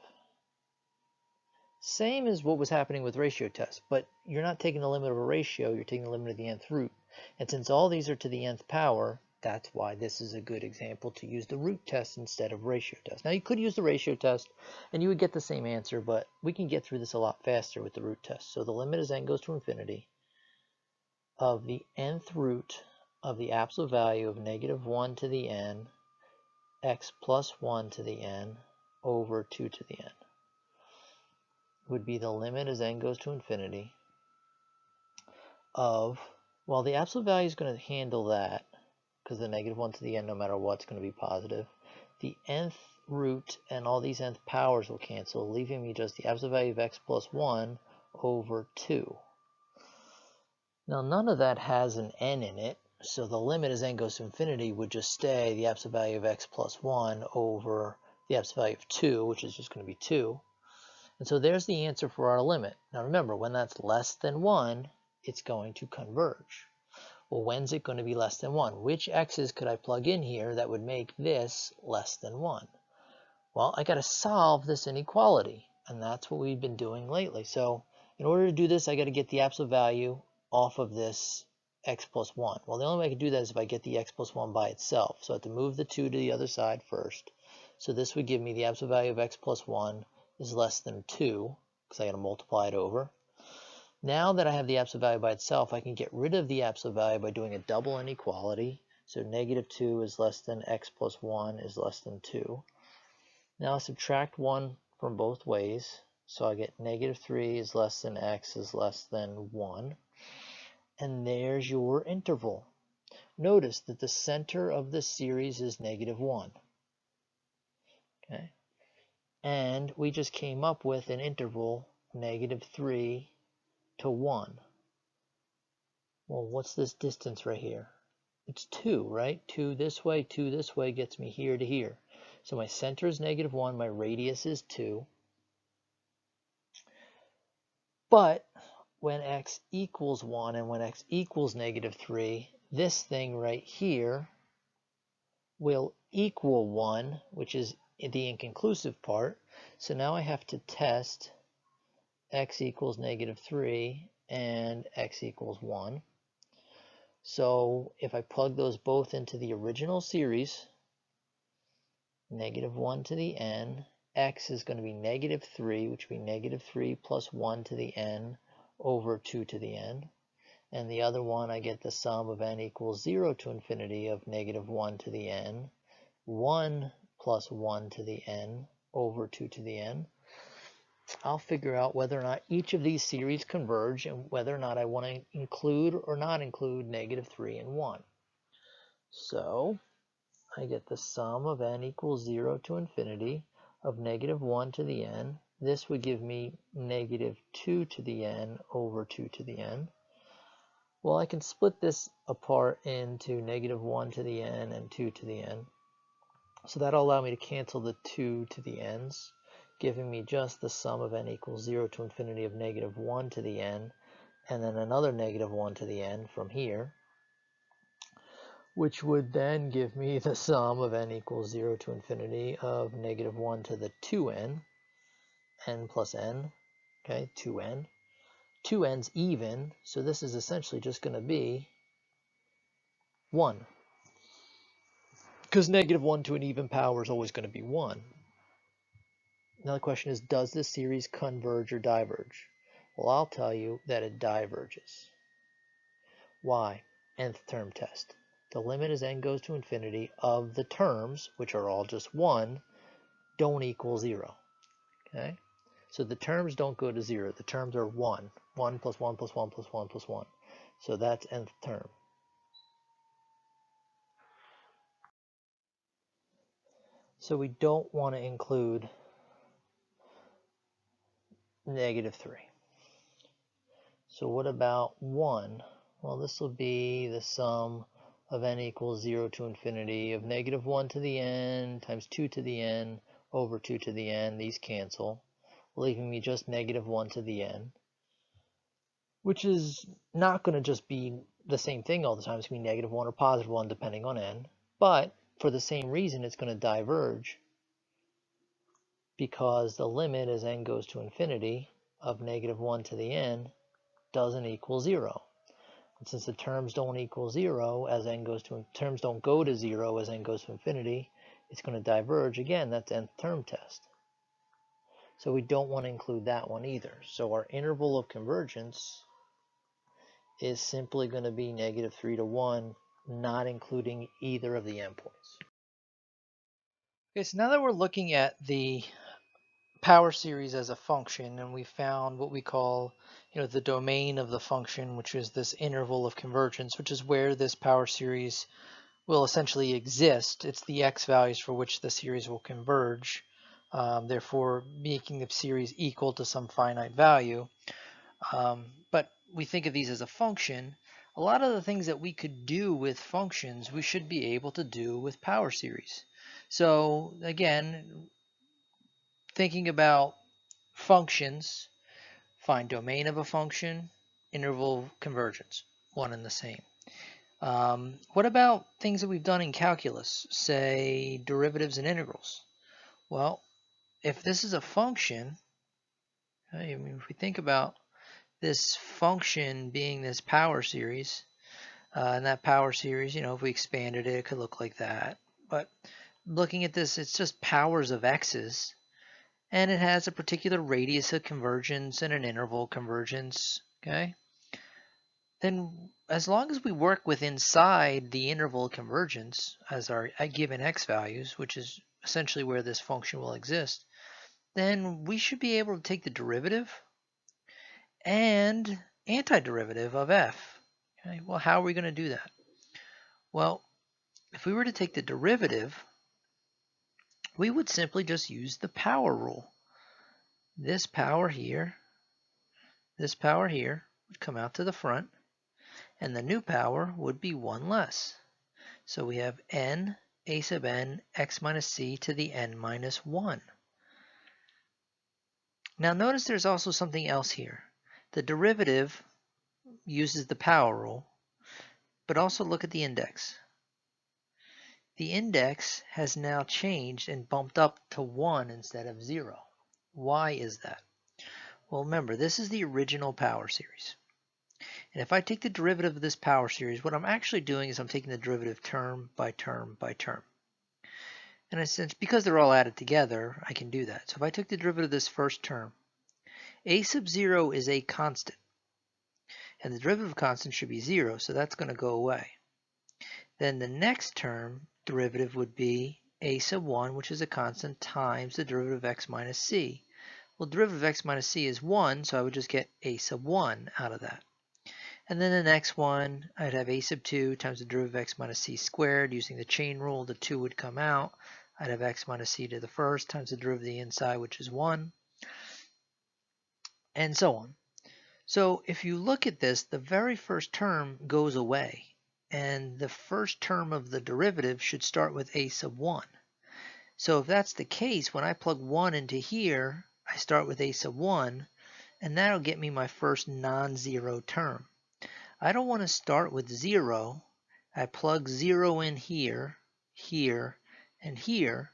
Same as what was happening with ratio tests, but you're not taking the limit of a ratio, you're taking the limit of the nth root. And since all these are to the nth power, that's why this is a good example to use the root test instead of ratio test. Now you could use the ratio test and you would get the same answer, but we can get through this a lot faster with the root test. So the limit as n goes to infinity of the nth root of the absolute value of -1 to the n, x plus 1 to the n over 2 to the n would be the limit as n goes to infinity of, well, the absolute value is going to handle that because the -1 to the n, no matter what, is going to be positive. The nth root and all these nth powers will cancel, leaving me just the absolute value of x plus 1 over 2. Now, none of that has an n in it, so the limit as n goes to infinity would just stay the absolute value of x plus 1 over the absolute value of 2, which is just going to be 2. And so there's the answer for our limit. Now remember, when that's less than 1, it's going to converge. Well, when's it going to be less than 1? Which x's could I plug in here that would make this less than 1? Well, I got to solve this inequality, and that's what we've been doing lately. So in order to do this, I got to get the absolute value off of this x plus 1. Well, the only way I can do that is if I get the x plus 1 by itself. So I have to move the 2 to the other side first. So this would give me the absolute value of x plus 1 is less than 2, because I got to multiply it over. Now that I have the absolute value by itself, I can get rid of the absolute value by doing a double inequality. So -2 is less than x plus 1 is less than 2. Now I subtract 1 from both ways. So I get -3 is less than x is less than 1. And there's your interval. Notice that the center of the series is -1. Okay. And we just came up with an interval -3 to 1. Well, what's this distance right here? It's 2, right? 2 this way gets me here to here. So my center is -1, my radius is 2. But when x equals 1 and when x equals -3, this thing right here will equal 1, which is the inconclusive part. So now I have to test x equals -3 and x equals 1. So if I plug those both into the original series, -1 to the n, x is going to be -3, which would be -3 plus 1 to the n over 2 to the n. And the other one, I get the sum of n equals 0 to infinity of -1 to the n, 1 plus 1 to the n over 2 to the n. I'll figure out whether or not each of these series converge and whether or not I want to include or not include negative 3 and 1. So I get the sum of n equals 0 to infinity of negative 1 to the n. This would give me negative 2 to the n over 2 to the n. Well, I can split this apart into negative 1 to the n and 2 to the n. So that'll allow me to cancel the 2 to the n's, giving me just the sum of n equals 0 to infinity of negative 1 to the n, and then another negative 1 to the n from here, which would then give me the sum of n equals 0 to infinity of negative 1 to the 2n, n plus n, okay, 2n. 2n's even, so this is essentially just going to be 1. Because negative 1 to an even power is always going to be 1. Now the question is, does this series converge or diverge? Well, I'll tell you that it diverges. Why? Nth term test. The limit as n goes to infinity of the terms, which are all just 1, don't equal 0. Okay? So the terms don't go to 0. The terms are 1. 1 plus 1 plus 1 plus 1 plus 1. So that's nth term. So we don't want to include negative 3. So what about 1? Well, this will be the sum of n equals 0 to infinity of negative 1 to the n times 2 to the n over 2 to the n. These cancel, leaving me just negative 1 to the n, which is not going to just be the same thing all the time. It's going to be negative 1 or positive 1 depending on n. But for the same reason, it's going to diverge because the limit as n goes to infinity of negative 1 to the n doesn't equal 0. And since the terms don't equal 0 as n goes to, terms don't go to 0 as n goes to infinity, it's going to diverge. Again, that's nth term test. So we don't want to include that one either. So our interval of convergence is simply going to be negative 3 to 1, not including either of the endpoints. Okay, so now that we're looking at the power series as a function, and we found what we call, the domain of the function, which is this interval of convergence, which is where this power series will essentially exist. It's the x values for which the series will converge, therefore making the series equal to some finite value. But we think of these as a function. A lot of the things that we could do with functions, we should be able to do with power series. So again, thinking about functions, find domain of a function, interval convergence, one and the same. What about things that we've done in calculus, say derivatives and integrals? Well, if this is a function, if we think about this function being this power series, and that power series, if we expanded it, it could look like that. But looking at this, it's just powers of x's, and it has a particular radius of convergence and an interval convergence, okay? Then as long as we work with inside the interval convergence as our given x values, which is essentially where this function will exist, then we should be able to take the derivative and antiderivative of f. Okay, well, how are we going to do that? Well, if we were to take the derivative, we would simply just use the power rule. This power here would come out to the front, and the new power would be 1 less. So we have n a sub n x minus c to the n minus 1. Now notice there's also something else here. The derivative uses the power rule, but also look at the index. The index has now changed and bumped up to 1 instead of 0. Why is that? Well, remember, this is the original power series. And if I take the derivative of this power series, what I'm actually doing is I'm taking the derivative term by term by term. And since because they're all added together, I can do that. So if I took the derivative of this first term, a sub 0 is a constant. And the derivative of constant should be 0, so that's going to go away. Then the next term derivative would be a sub 1, which is a constant, times the derivative of x minus c. Well, derivative of x minus c is 1, so I would just get a sub 1 out of that. And then the next one, I'd have a sub 2 times the derivative of x minus c squared. Using the chain rule, the 2 would come out. I'd have x minus c to the first times the derivative of the inside, which is 1, and so on. So if you look at this, the very first term goes away, and the first term of the derivative should start with a sub 1. So if that's the case, when I plug 1 into here, I start with a sub 1, and that'll get me my first non-zero term. I don't want to start with 0. I plug 0 in here, here, and here,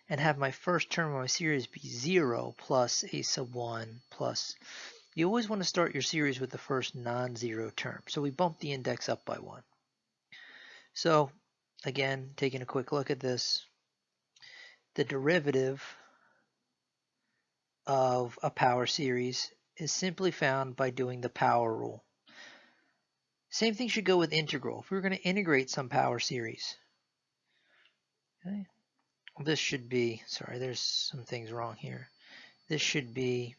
and have my first term of my series be 0 plus a sub 1 plus. You always want to start your series with the first non-zero term. So we bump the index up by 1. So again, taking a quick look at this, the derivative of a power series is simply found by doing the power rule. Same thing should go with integral. If we were going to integrate some power series, okay, this should be, sorry, there's some things wrong here. This should be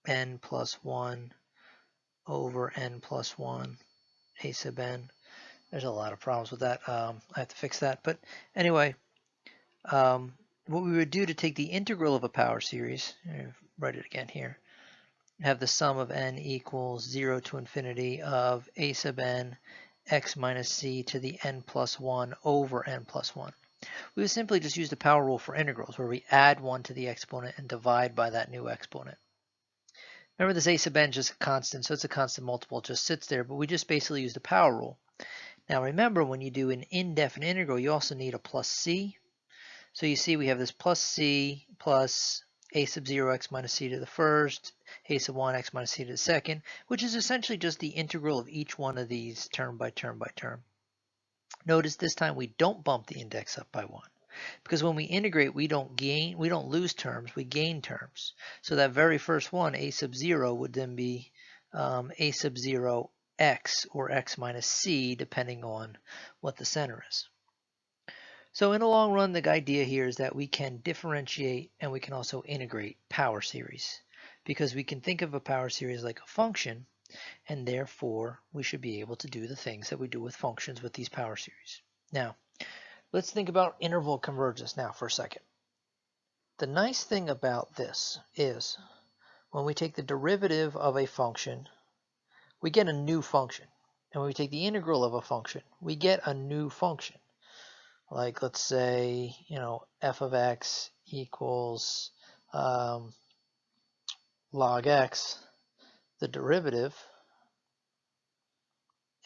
n plus 1 over n plus 1 a sub n. There's a lot of problems with that. I have to fix that. But anyway, what we would do to take the integral of a power series, write it again here, have the sum of n equals 0 to infinity of a sub n x minus c to the n plus 1 over n plus 1. We would simply just use the power rule for integrals, where we add 1 to the exponent and divide by that new exponent. Remember, this a sub n is just a constant, so it's a constant multiple. It just sits there, but we just basically use the power rule. Now remember, when you do an indefinite integral, you also need a plus c. So you see we have this plus c plus a sub 0 x minus c to the first, a sub 1 x minus c to the second, which is essentially just the integral of each one of these term by term by term. Notice this time we don't bump the index up by 1. Because when we integrate, we don't lose terms, we gain terms. So that very first one, a sub 0, would then be a sub 0 x or x minus c, depending on what the center is. So in the long run, the idea here is that we can differentiate and we can also integrate power series, because we can think of a power series like a function, and therefore we should be able to do the things that we do with functions with these power series. Now, let's think about interval convergence now for a second. The nice thing about this is when we take the derivative of a function, we get a new function. And when we take the integral of a function, we get a new function. Like, let's say, f of x equals log x. The derivative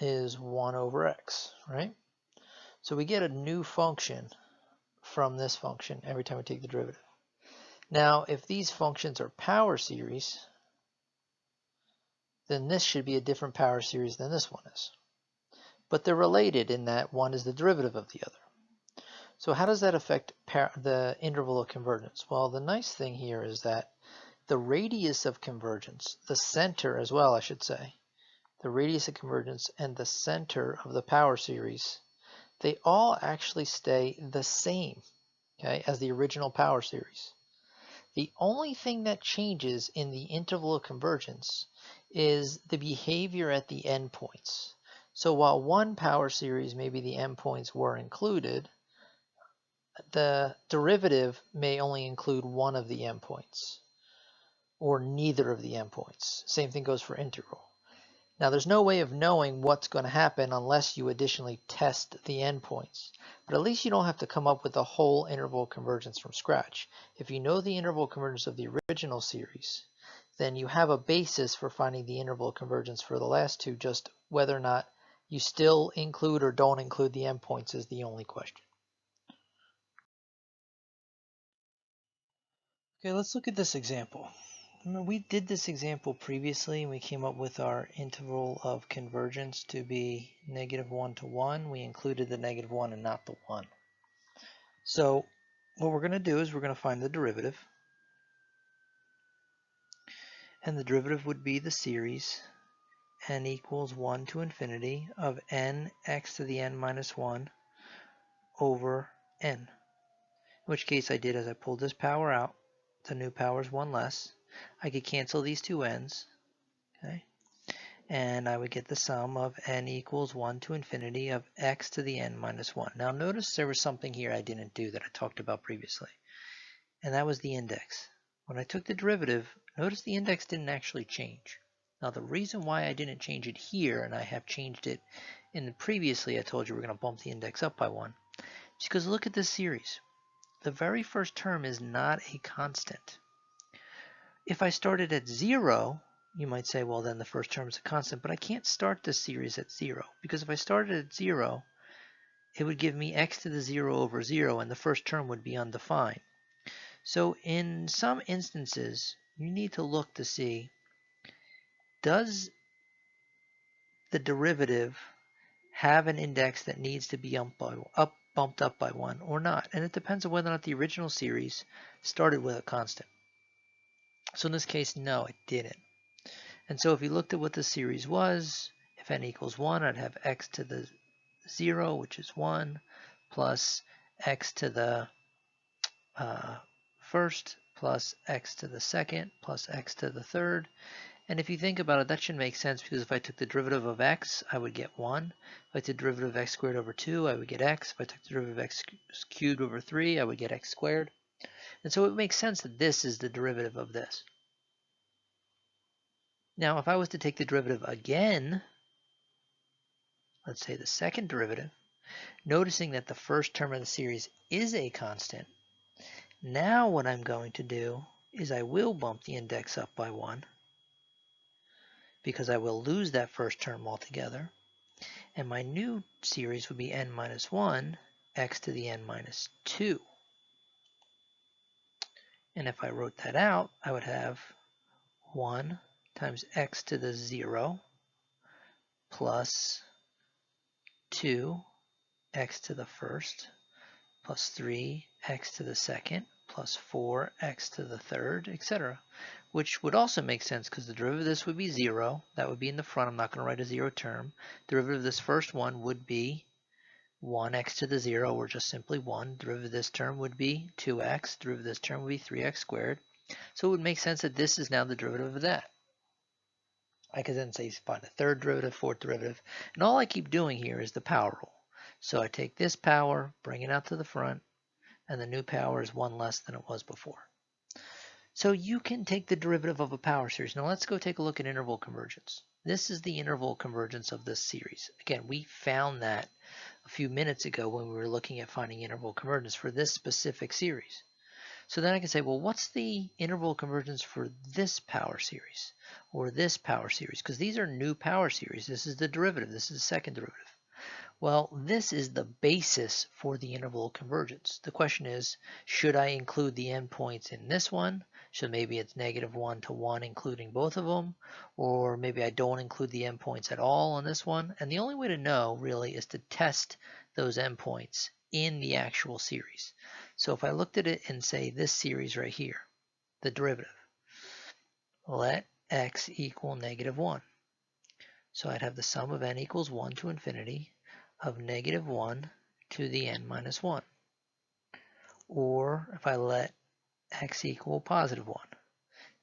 is 1 over x, right? So we get a new function from this function every time we take the derivative. Now, if these functions are power series, then this should be a different power series than this one is. But they're related in that one is the derivative of the other. So how does that affect the interval of convergence? Well, the nice thing here is that the radius of convergence, the center as well, I should say, the radius of convergence and the center of the power series, they all actually stay the same, okay, as the original power series. The only thing that changes in the interval of convergence is the behavior at the endpoints. So while one power series, maybe the endpoints were included, the derivative may only include one of the endpoints or neither of the endpoints. Same thing goes for integral. Now, there's no way of knowing what's going to happen unless you additionally test the endpoints. But at least you don't have to come up with the whole interval convergence from scratch. If you know the interval convergence of the original series, then you have a basis for finding the interval convergence for the last two. Just whether or not you still include or don't include the endpoints is the only question. Okay, let's look at this example. Remember, we did this example previously and we came up with our interval of convergence to be -1 to 1. We included the -1 and not the 1. So what we're going to do is we're going to find the derivative. And the derivative would be the series n equals 1 to infinity of n x to the n minus 1 over n. In which case I did is I pulled this power out the new power is 1 less. I could cancel these two n's, okay? And I would get the sum of n equals 1 to infinity of x to the n minus 1. Now notice there was something here I didn't do that I talked about previously, and that was the index. When I took the derivative, notice the index didn't actually change. Now the reason why I didn't change it here, and I have changed it in the previously, I told you we're going to bump the index up by 1, is because look at this series. The very first term is not a constant. If I started at 0, you might say, well, then the first term is a constant, but I can't start this series at 0, because if I started at 0, it would give me x to the 0 over 0, and the first term would be undefined. So in some instances, you need to look to see, does the derivative have an index that needs to be bumped up by 1 or not? And it depends on whether or not the original series started with a constant. So in this case, no, it didn't. And so if you looked at what the series was, if n equals 1, I'd have x to the 0, which is 1, plus x to the first, plus x to the second, plus x to the third. And if you think about it, that should make sense, because if I took the derivative of x, I would get 1. If I took the derivative of x squared over 2, I would get x. If I took the derivative of x cubed over 3, I would get x squared. And so it makes sense that this is the derivative of this. Now, if I was to take the derivative again, let's say the second derivative, noticing that the first term of the series is a constant, now what I'm going to do is I will bump the index up by 1, because I will lose that first term altogether. And my new series would be n minus 1, x to the n minus 2. And if I wrote that out, I would have 1 times x to the 0 plus 2 x to the first plus 3 x to the second plus 4 x to the third, etc. Which would also make sense, because the derivative of this would be 0. That would be in the front. I'm not going to write a 0 term. Derivative of this first one would be 1x to the 0, or just simply 1. Derivative of this term would be 2x. Derivative of this term would be 3x squared. So it would make sense that this is now the derivative of that. I could then say find the third derivative, fourth derivative, and all I keep doing here is the power rule. So I take this power, bring it out to the front, and the new power is 1 less than it was before. So you can take the derivative of a power series. Now let's go take a look at interval convergence. This is the interval convergence of this series. Again, we found that a few minutes ago when we were looking at finding interval convergence for this specific series. So then I can say, well, what's the interval convergence for this power series or this power series? Because these are new power series. This is the derivative. This is the second derivative. Well, this is the basis for the interval convergence. The question is, should I include the endpoints in this one? So maybe it's -1 to 1, including both of them, or maybe I don't include the endpoints at all on this one. And the only way to know really is to test those endpoints in the actual series. So if I looked at it and say this series right here, the derivative, let x equal -1. So I'd have the sum of n equals 1 to infinity of -1 to the n minus 1. Or if I let x equal +1,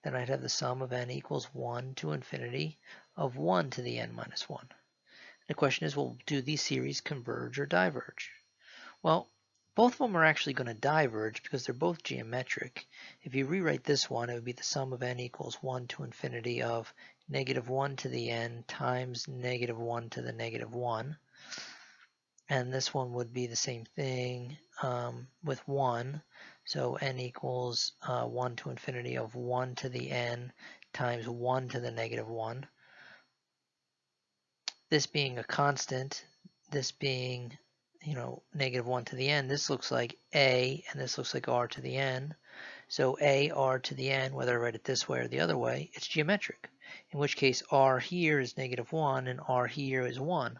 then I'd have the sum of n equals 1 to infinity of 1 to the n minus 1. The question is, well, do these series converge or diverge? Well, both of them are actually going to diverge because they're both geometric. If you rewrite this one, it would be the sum of n equals 1 to infinity of -1 to the n times -1 to the -1. And this one would be the same thing with 1. So n equals 1 to infinity of 1 to the n times 1 to the -1. This being a constant, this being, -1 to the n, this looks like a, and this looks like r to the n. So a, r to the n, whether I write it this way or the other way, it's geometric. In which case r here is -1 and r here is 1.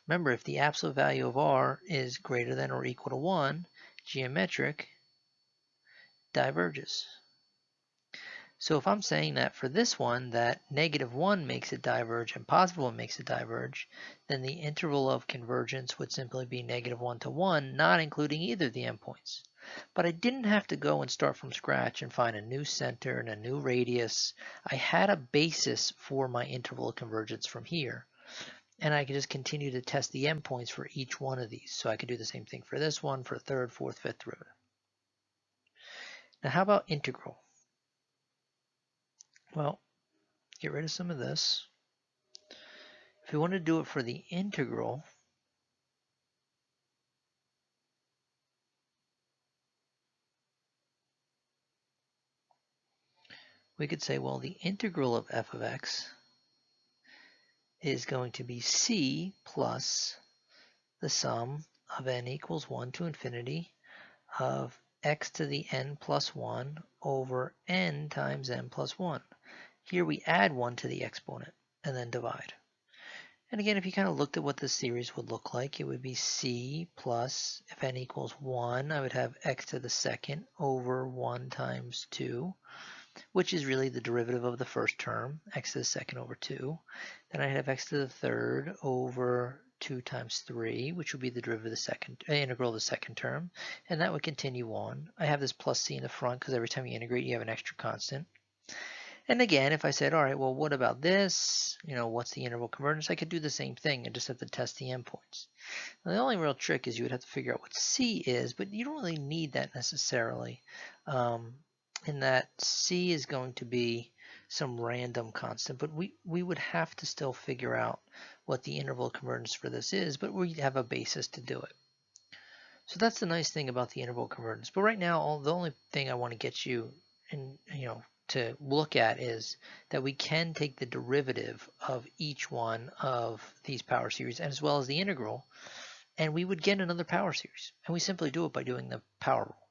Remember, if the absolute value of r is greater than or equal to 1, geometric diverges. So if I'm saying that for this one, that -1 makes it diverge and +1 makes it diverge, then the interval of convergence would simply be -1 to 1, not including either of the endpoints. But I didn't have to go and start from scratch and find a new center and a new radius. I had a basis for my interval of convergence from here. And I could just continue to test the endpoints for each one of these. So I could do the same thing for this one, for third, fourth, fifth derivative. Now how about integral? Well, get rid of some of this. If we want to do it for the integral, we could say, well, the integral of f of x is going to be c plus the sum of n equals 1 to infinity of x to the n plus 1 over n times n plus 1. Here we add 1 to the exponent and then divide. And again, if you kind of looked at what this series would look like, it would be c plus, if n equals 1, I would have x to the second over 1 times 2, which is really the derivative of the first term, x to the second over 2. Then I have x to the third over 2 times 3, which would be the derivative of the second integral of the second term. And that would continue on. I have this plus c in the front because every time you integrate, you have an extra constant. And again, if I said, all right, well, what about this? What's the interval convergence? I could do the same thing. I just have to test the endpoints. Now, the only real trick is you would have to figure out what C is, but you don't really need that necessarily. In that C is going to be some random constant, but we would have to still figure out what the interval convergence for this is, but we have a basis to do it. So that's the nice thing about the interval convergence. But right now, the only thing I want to get you to look at is that we can take the derivative of each one of these power series as well as the integral, and we would get another power series. And we simply do it by doing the power rule.